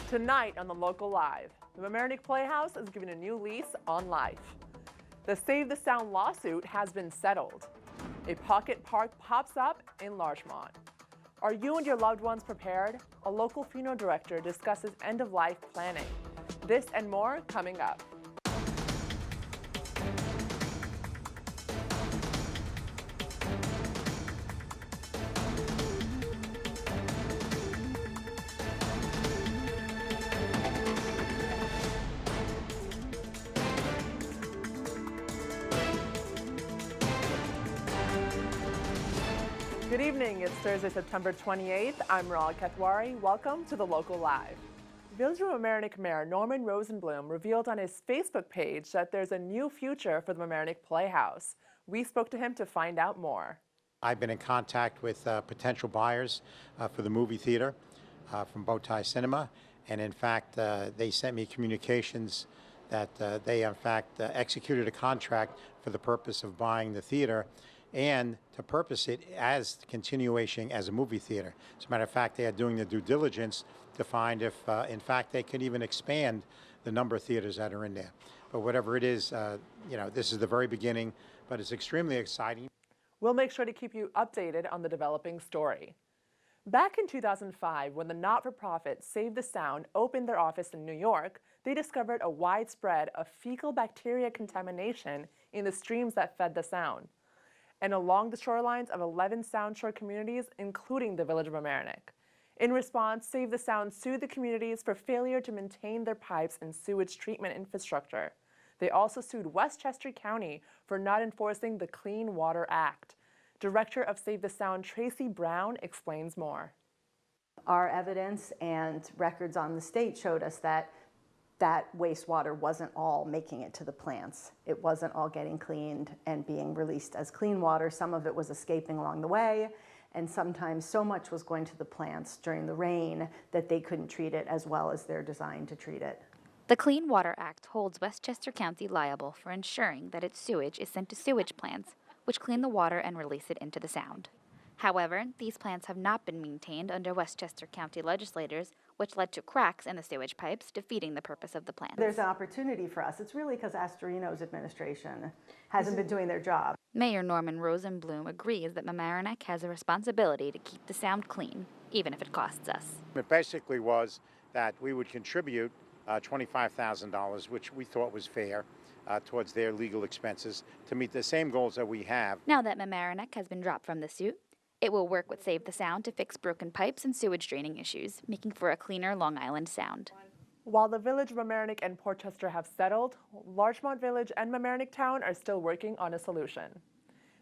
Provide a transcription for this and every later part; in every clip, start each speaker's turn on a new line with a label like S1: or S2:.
S1: Tonight on the Local Live, the Mamaroneck Playhouse is giving a new lease on life. The Save the Sound lawsuit has been settled. A pocket park pops up in Larchmont. Are you and your loved ones prepared? A local funeral director discusses end-of-life planning. This and more coming up. Good evening, it's Thursday, September 28th. I'm Ral Kethwari. Welcome to the Local Live. Village of Mamaroneck Mayor Norman Rosenblum revealed on his Facebook page that there's a new future for the Mamaroneck Playhouse. We spoke to him to find out more.
S2: I've been in contact with potential buyers for the movie theater from Bowtie Cinema, and in fact, they sent me communications that they in fact executed a contract for the purpose of buying the theater and to purpose it as continuation as a movie theater. As a matter of fact, they are doing the due diligence to find if, in fact, they can even expand the number of theaters that are in there. But whatever it is, this is the very beginning, but it's extremely exciting.
S1: We'll make sure to keep you updated on the developing story. Back in 2005, when the not-for-profit Save the Sound opened their office in New York, they discovered a widespread of fecal bacteria contamination in the streams that fed the sound, and along the shorelines of 11 Sound Shore communities, including the Village of Mamaroneck. In response, Save the Sound sued the communities for failure to maintain their pipes and sewage treatment infrastructure. They also sued Westchester County for not enforcing the Clean Water Act. Director of Save the Sound, Tracy Brown, explains more.
S3: Our evidence and records on the state showed us that wastewater wasn't all making it to the plants. It wasn't all getting cleaned and being released as clean water. Some of it was escaping along the way, and sometimes so much was going to the plants during the rain that they couldn't treat it as well as they're designed to treat it.
S4: The Clean Water Act holds Westchester County liable for ensuring that its sewage is sent to sewage plants, which clean the water and release it into the Sound. However, these plants have not been maintained under Westchester County legislators, which led to cracks in the sewage pipes, defeating the purpose of the plants.
S3: There's an opportunity for us. It's really because Astorino's administration hasn't been doing their job.
S4: Mayor Norman Rosenblum agrees that Mamaroneck has a responsibility to keep the Sound clean, even if it costs us.
S2: It basically was that we would contribute $25,000, which we thought was fair, towards their legal expenses to meet the same goals that we have.
S4: Now that Mamaroneck has been dropped from the suit, it will work with Save the Sound to fix broken pipes and sewage draining issues, making for a cleaner Long Island Sound.
S1: While the Village of Mamaroneck and Portchester have settled, Larchmont Village and Mamaroneck Town are still working on a solution.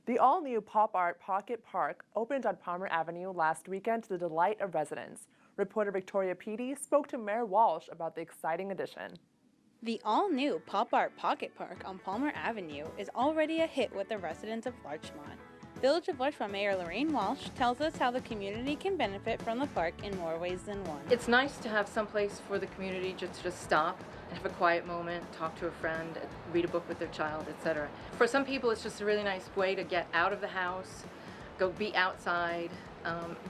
S1: The all-new Pop Art Pocket Park opened on Palmer Avenue last weekend to the delight of residents. Reporter Victoria Peedy spoke to Mayor Walsh about the exciting addition.
S5: The all-new Pop Art Pocket Park on Palmer Avenue is already a hit with the residents of Larchmont. Village of Larchmont Mayor Lorraine Walsh tells us how the community can benefit from the park in more ways than one.
S6: It's nice to have some place for the community just to stop and have a quiet moment, talk to a friend, read a book with their child, etc. For some people, it's just a really nice way to get out of the house, go be outside,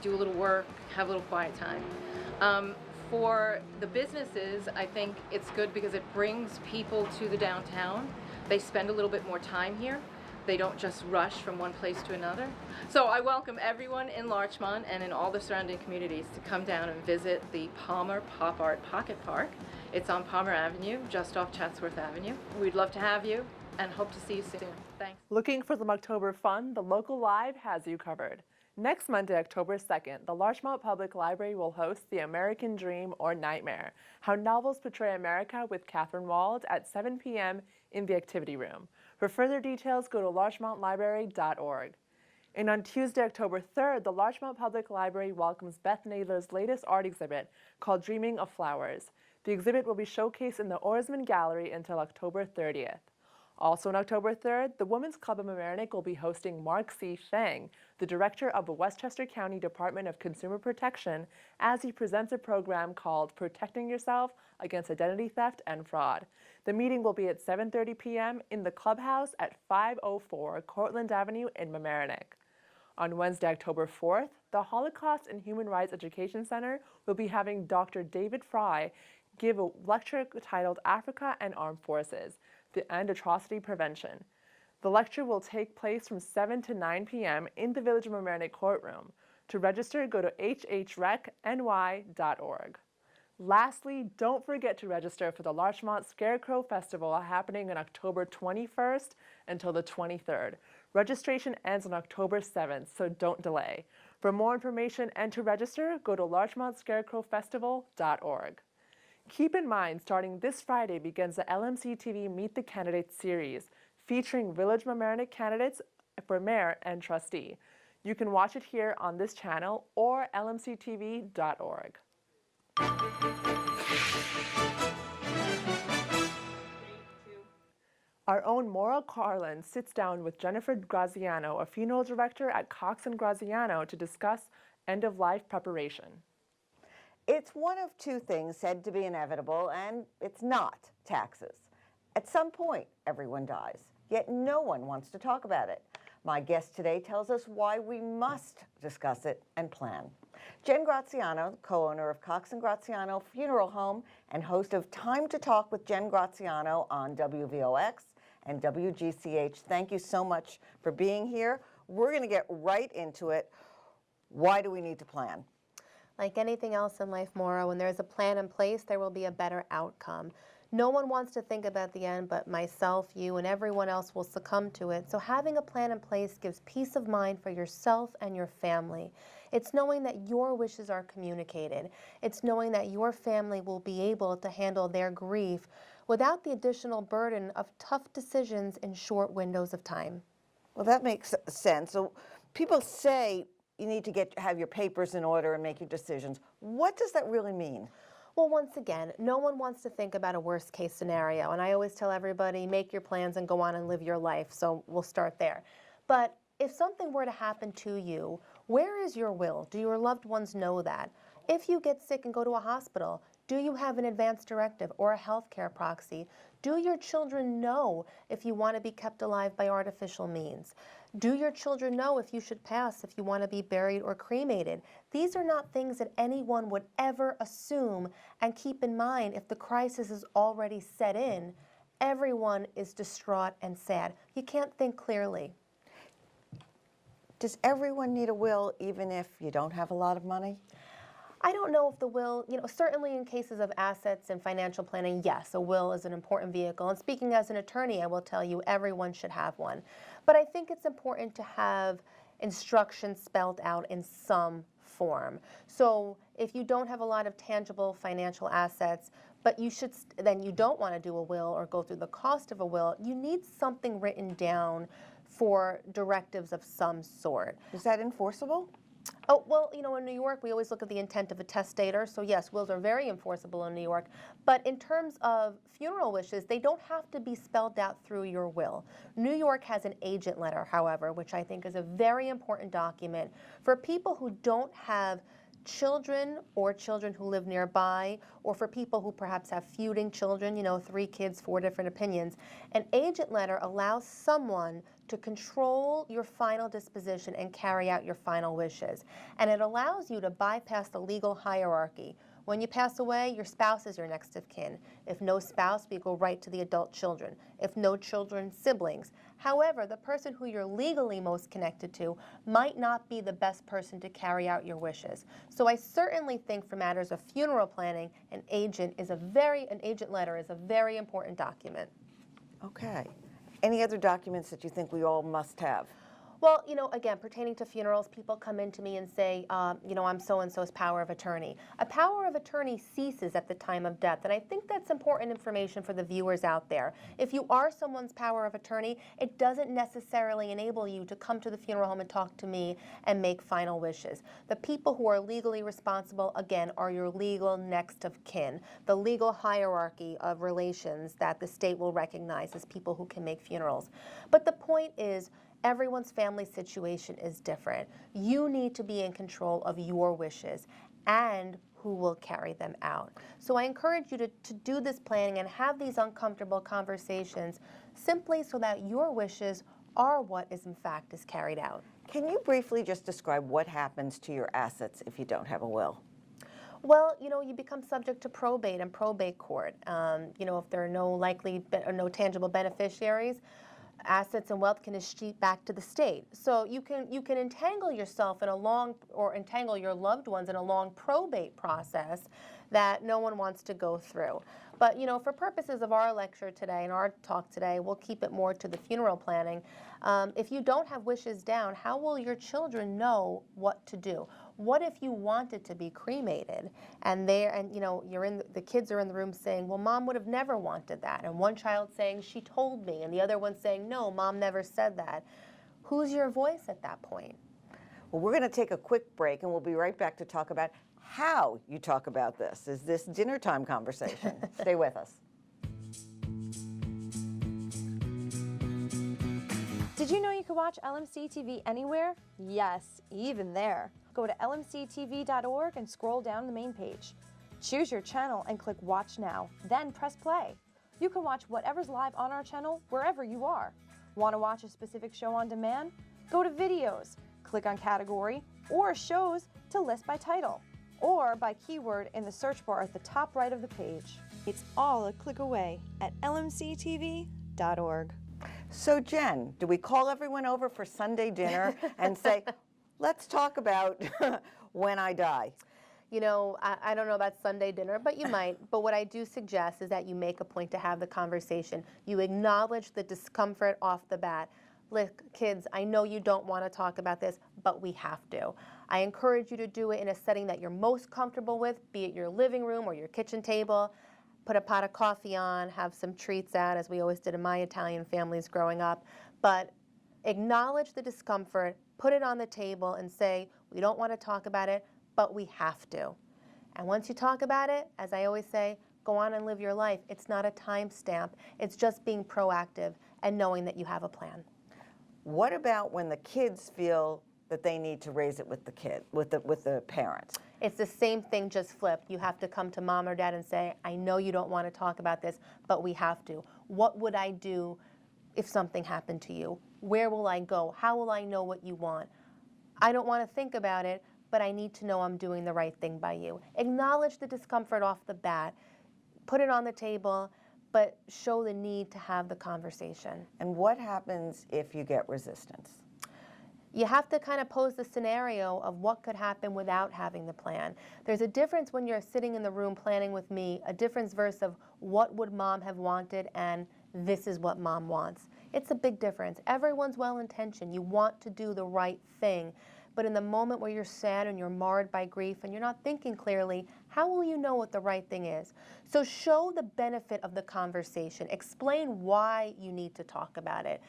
S6: do a little work, have a little quiet time. For the businesses, I think it's good because it brings people to the downtown. They spend a little bit more time here. They don't just rush from one place to another. So I welcome everyone in Larchmont and in all the surrounding communities to come down and visit the Palmer Pop Art Pocket Park. It's on Palmer Avenue, just off Chatsworth Avenue. We'd love to have you and hope to see you soon. Thanks.
S1: Looking for some October fun? The Local Live has you covered. Next Monday, October 2nd, the Larchmont Public Library will host The American Dream or Nightmare, How Novels Portray America with Catherine Wald at 7 p.m. in the Activity Room. For further details, go to larchmontlibrary.org. And on Tuesday, October 3rd, the Larchmont Public Library welcomes Beth Naylor's latest art exhibit called Dreaming of Flowers. The exhibit will be showcased in the Orsman Gallery until October 30th. Also on October 3rd, the Women's Club of Mamaroneck will be hosting Mark C. Sheng, the director of the Westchester County Department of Consumer Protection, as he presents a program called Protecting Yourself Against Identity Theft and Fraud. The meeting will be at 7:30 p.m. in the clubhouse at 504 Cortlandt Avenue in Mamaroneck. On Wednesday, October 4th, the Holocaust and Human Rights Education Center will be having Dr. David Fry give a lecture titled Africa and Armed Forces, and Atrocity Prevention. The lecture will take place from 7 to 9 p.m. in the Village of Mamaroneck courtroom. To register, go to hhrecny.org. Lastly, don't forget to register for the Larchmont Scarecrow Festival happening on October 21st until the 23rd. Registration ends on October 7th, so don't delay. For more information and to register, go to larchmontscarecrowfestival.org. Keep in mind, starting this Friday begins the LMC TV Meet the Candidates series, featuring Village Mamaroneck candidates for mayor and trustee. You can watch it here on this channel or lmctv.org. Our own Maura Carlin sits down with Jennifer Graziano, a funeral director at Cox & Graziano, to discuss end-of-life preparation.
S7: It's one of two things said to be inevitable, and it's not: taxes. At some point, everyone dies, yet no one wants to talk about it. My guest today tells us why we must discuss it and plan. Jen Graziano, co-owner of Cox & Graziano Funeral Home and host of Time to Talk with Jen Graziano on WVOX and WGCH. Thank you so much for being here. We're going to get right into it. Why do we need to plan?
S8: Like anything else in life, Maura, when there's a plan in place, there will be a better outcome. No one wants to think about the end, but myself, you, and everyone else will succumb to it. So having a plan in place gives peace of mind for yourself and your family. It's knowing that your wishes are communicated. It's knowing that your family will be able to handle their grief without the additional burden of tough decisions in short windows of time.
S7: Well, that makes sense. So people say you need to have your papers in order and make your decisions. What does that really mean?
S8: Well, once again, no one wants to think about a worst case scenario. And I always tell everybody, make your plans and go on and live your life. So we'll start there. But if something were to happen to you, where is your will? Do your loved ones know that? If you get sick and go to a hospital, do you have an advance directive or a healthcare proxy? Do your children know if you want to be kept alive by artificial means? Do your children know if you should pass, if you want to be buried or cremated? These are not things that anyone would ever assume. And keep in mind, if the crisis is already set in, everyone is distraught and sad. You can't think clearly.
S7: Does everyone need a will even if you don't have a lot of money?
S8: I don't know if the will, certainly in cases of assets and financial planning, yes, a will is an important vehicle. And speaking as an attorney, I will tell you everyone should have one. But I think it's important to have instructions spelled out in some form. So if you don't have a lot of tangible financial assets, but then you don't want to do a will or go through the cost of a will, you need something written down for directives of some sort.
S7: Is that enforceable?
S8: Oh, well, in New York, we always look at the intent of a testator. So yes, wills are very enforceable in New York. But in terms of funeral wishes, they don't have to be spelled out through your will. New York has an agent letter, however, which I think is a very important document for people who don't have children or children who live nearby, or for people who perhaps have feuding children, 3 kids, 4 different opinions. An agent letter allows someone to control your final disposition and carry out your final wishes. And it allows you to bypass the legal hierarchy. When you pass away, your spouse is your next of kin. If no spouse, we go right to the adult children. If no children, siblings. However, the person who you're legally most connected to might not be the best person to carry out your wishes. So I certainly think for matters of funeral planning, an agent letter is a very important document.
S7: Okay. Any other documents that you think we all must have?
S8: Well, again, pertaining to funerals, people come in to me and say, I'm so-and-so's power of attorney. A power of attorney ceases at the time of death, and I think that's important information for the viewers out there. If you are someone's power of attorney, it doesn't necessarily enable you to come to the funeral home and talk to me and make final wishes. The people who are legally responsible, again, are your legal next of kin, the legal hierarchy of relations that the state will recognize as people who can make funerals. But the point is, everyone's family situation is different. You need to be in control of your wishes and who will carry them out. So I encourage you to do this planning and have these uncomfortable conversations simply so that your wishes are what is in fact is carried out.
S7: Can you briefly just describe what happens to your assets if you don't have a will?
S8: Well, you become subject to probate and probate court. If there are no tangible beneficiaries, assets and wealth can escheat back to the state. So you can entangle yourself entangle your loved ones in a long probate process that no one wants to go through. But for purposes of our lecture today and our talk today, we'll keep it more to the funeral planning. If you don't have wishes down, how will your children know what to do? What if you wanted to be cremated and the kids are in the room saying, well, Mom would have never wanted that, and one child saying, she told me, and the other one saying, no, Mom never said that. Who's your voice at that point?
S7: Well, we're going to take a quick break, and we'll be right back to talk about how you talk about this. Is this dinner time conversation? Stay with us.
S9: Did you know you could watch LMC TV anywhere? Yes, even there. Go to lmctv.org and scroll down the main page. Choose your channel and click Watch Now, then press play. You can watch whatever's live on our channel wherever you are. Want to watch a specific show on demand? Go to Videos, click on Category, or Shows to list by title, or by keyword in the search bar at the top right of the page. It's all a click away at lmctv.org.
S7: So Jen, do we call everyone over for Sunday dinner and say, let's talk about when I die?
S8: I don't know about Sunday dinner, but you might. But what I do suggest is that you make a point to have the conversation. You acknowledge the discomfort off the bat. Look, kids, I know you don't want to talk about this, but we have to. I encourage you to do it in a setting that you're most comfortable with, be it your living room or your kitchen table. Put a pot of coffee on, have some treats out, as we always did in my Italian families growing up. But acknowledge the discomfort, put it on the table and say, we don't want to talk about it, but we have to. And once you talk about it, as I always say, go on and live your life. It's not a time stamp. It's just being proactive and knowing that you have a plan.
S7: What about when the kids feel that they need to raise it with the parents?
S8: It's the same thing, just flipped. You have to come to mom or dad and say, I know you don't want to talk about this, but we have to. What would I do if something happened to you? Where will I go? How will I know what you want? I don't want to think about it, but I need to know I'm doing the right thing by you. Acknowledge the discomfort off the bat. Put it on the table, but show the need to have the conversation.
S7: And what happens if you get resistance?
S8: You have to kind of pose the scenario of what could happen without having the plan. There's a difference when you're sitting in the room planning with me, a difference versus what would mom have wanted and this is what mom wants. It's a big difference. Everyone's well-intentioned. You want to do the right thing. But in the moment where you're sad and you're marred by grief and you're not thinking clearly, how will you know what the right thing is? So show the benefit of the conversation. Explain why you need to talk about it.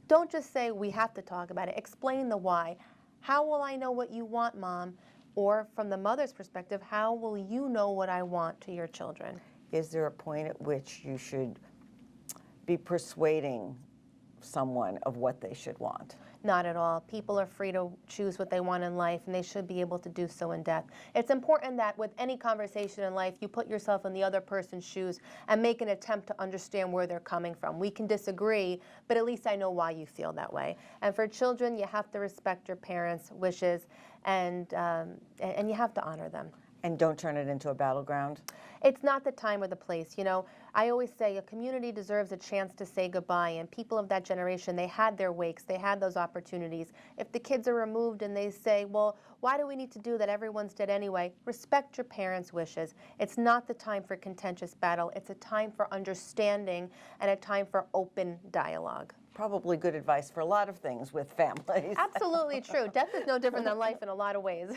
S8: Don't just say, we have to talk about it. Explain the why. How will I know what you want, Mom? Or from the mother's perspective, how will you know what I want to your children?
S7: Is there a point at which you should be persuading someone of what they should want?
S8: Not at all. People are free to choose what they want in life, and they should be able to do so in death. It's important that with any conversation in life, you put yourself in the other person's shoes and make an attempt to understand where they're coming from. We can disagree, but at least I know why you feel that way. And for children, you have to respect your parents' wishes, and you have to honor them.
S7: And don't turn it into a battleground?
S8: It's not the time or the place. I always say a community deserves a chance to say goodbye, and people of that generation, they had their wakes, they had those opportunities. If the kids are removed and they say, well, why do we need to do that? Everyone's dead anyway. Respect your parents' wishes. It's not the time for contentious battle. It's a time for understanding and a time for open dialogue.
S7: Probably good advice for a lot of things with families.
S8: Absolutely true. Death is no different than life in a lot of ways.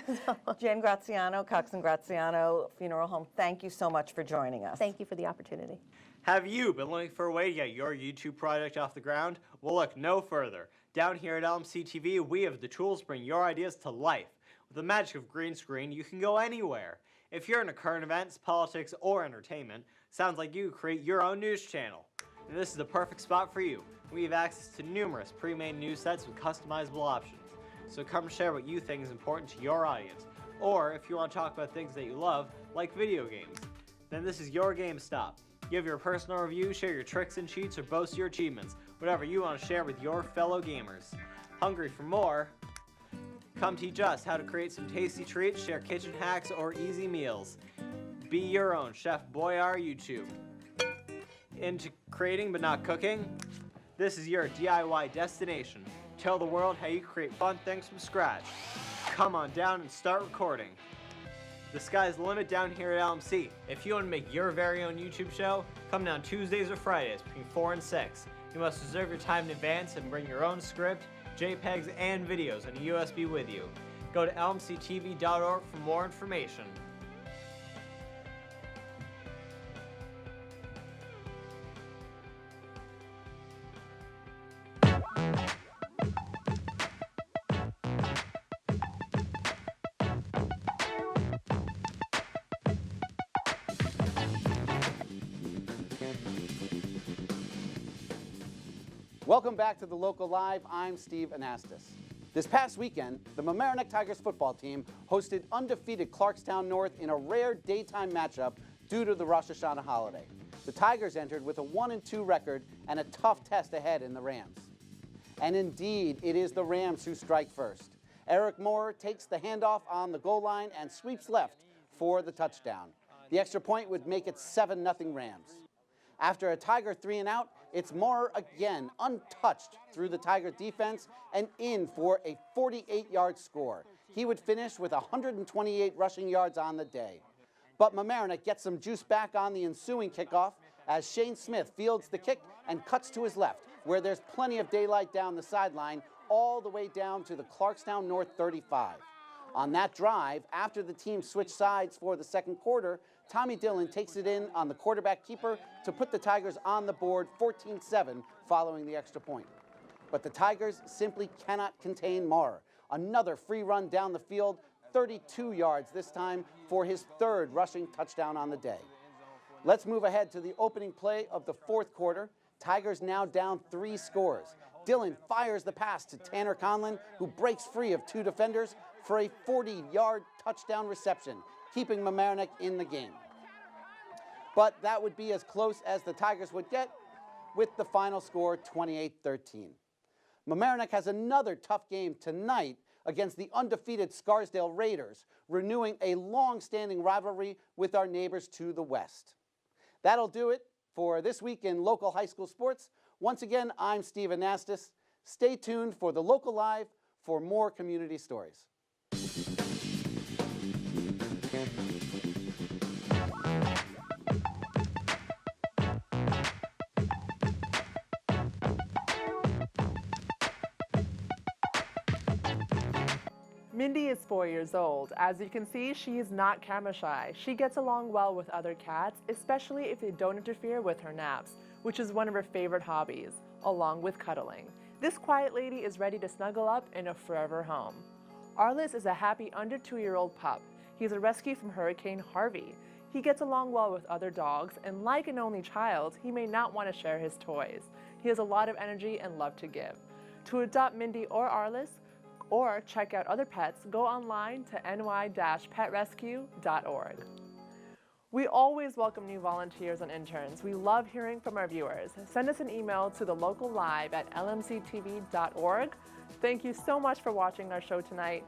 S7: Jen Graziano, Cox and Graziano Funeral Home, thank you so much for joining us.
S8: Thank you for the opportunity.
S10: Have you been looking for a way to get your YouTube project off the ground? Well, look no further. Down here at LMC TV, we have the tools to bring your ideas to life. With the magic of green screen, you can go anywhere. If you're into current events, politics, or entertainment, sounds like you could create your own news channel. And this is the perfect spot for you. We have access to numerous pre-made news sets with customizable options. So come share what you think is important to your audience. Or if you want to talk about things that you love, like video games, then this is your GameStop. Give your personal review, share your tricks and cheats, or boast your achievements. Whatever you want to share with your fellow gamers. Hungry for more? Come teach us how to create some tasty treats, share kitchen hacks, or easy meals. Be your own Chef Boyar YouTube. Into creating but not cooking? This is your DIY destination. Tell the world how you create fun things from scratch. Come on down and start recording. The sky's the limit down here at LMC. If you want to make your very own YouTube show, come down Tuesdays or Fridays between 4 and 6. You must reserve your time in advance and bring your own script, JPEGs, and videos on a USB with you. Go to lmctv.org for more information.
S11: Welcome back to the Local Live. I'm Steve Anastas. This past weekend, the Mamaroneck Tigers football team hosted undefeated Clarkstown North in a rare daytime matchup due to the Rosh Hashanah holiday. The Tigers entered with a 1-2 record and a tough test ahead in the Rams. And indeed, it is the Rams who strike first. Eric Moore takes the handoff on the goal line and sweeps left for the touchdown. The extra point would make it 7-0 Rams. After a Tiger 3-and-out, it's Moore again, untouched through the Tiger defense and in for a 48-yard score. He would finish with 128 rushing yards on the day. But Mamaroneck gets some juice back on the ensuing kickoff as Shane Smith fields the kick and cuts to his left, where there's plenty of daylight down the sideline, all the way down to the Clarkstown North 35. On that drive, after the team switched sides for the second quarter, Tommy Dillon takes it in on the quarterback keeper to put the Tigers on the board 14-7 following the extra point. But the Tigers simply cannot contain Moore. Another free run down the field, 32 yards this time for his third rushing touchdown on the day. Let's move ahead to the opening play of the fourth quarter. Tigers now down 3 scores. Dillon fires the pass to Tanner Conlon, who breaks free of 2 defenders for a 40-yard touchdown reception, keeping Mamaroneck in the game. But that would be as close as the Tigers would get, with the final score 28-13. Mamaroneck has another tough game tonight against the undefeated Scarsdale Raiders, renewing a long-standing rivalry with our neighbors to the west. That'll do it for this week in local high school sports. Once again, I'm Steve Anastas. Stay tuned for the Local Live for more community stories.
S1: Mindy is 4 years old. As you can see, she is not camera shy. She gets along well with other cats, especially if they don't interfere with her naps, which is one of her favorite hobbies, along with cuddling. This quiet lady is ready to snuggle up in a forever home. Arliss is a happy under 2-year-old pup. He's a rescue from Hurricane Harvey. He gets along well with other dogs, and like an only child, he may not want to share his toys. He has a lot of energy and love to give. To adopt Mindy or Arliss, or check out other pets, go online to ny-petrescue.org. We always welcome new volunteers and interns. We love hearing from our viewers. Send us an email to thelocallive@lmctv.org. Thank you so much for watching our show tonight.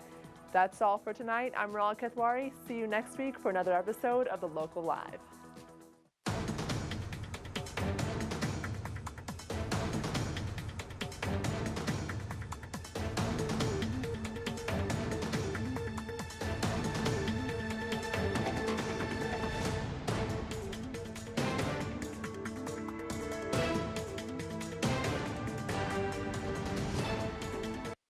S1: That's all for tonight. I'm Ral Kethwari. See you next week for another episode of The Local Live.